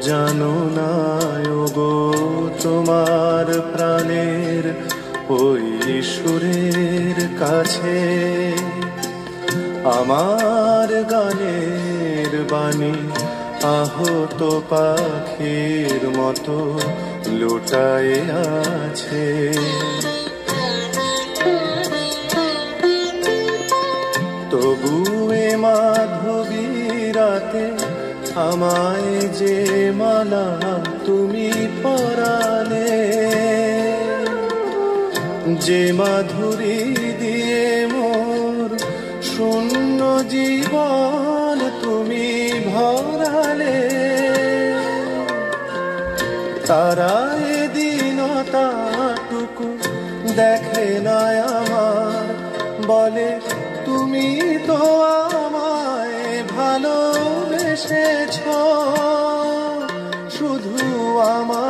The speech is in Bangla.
জানো না ওগো তোমার প্রাণের ওই সুরের কাছে আমার গানের বাণী আহত পাখির মতো লুটায়ে আছে। তবু এ মাধবী রাতে আমায় যে মালা তুমি পরালে, যে মাধুরী দিয়ে মোর শূন্য জীবন তুমি ভরালে, তারা এ দীনতাটুকু দেখে না আমার, বলে তুমি তো আমায় ভালোবেসেছ, শুধু আমার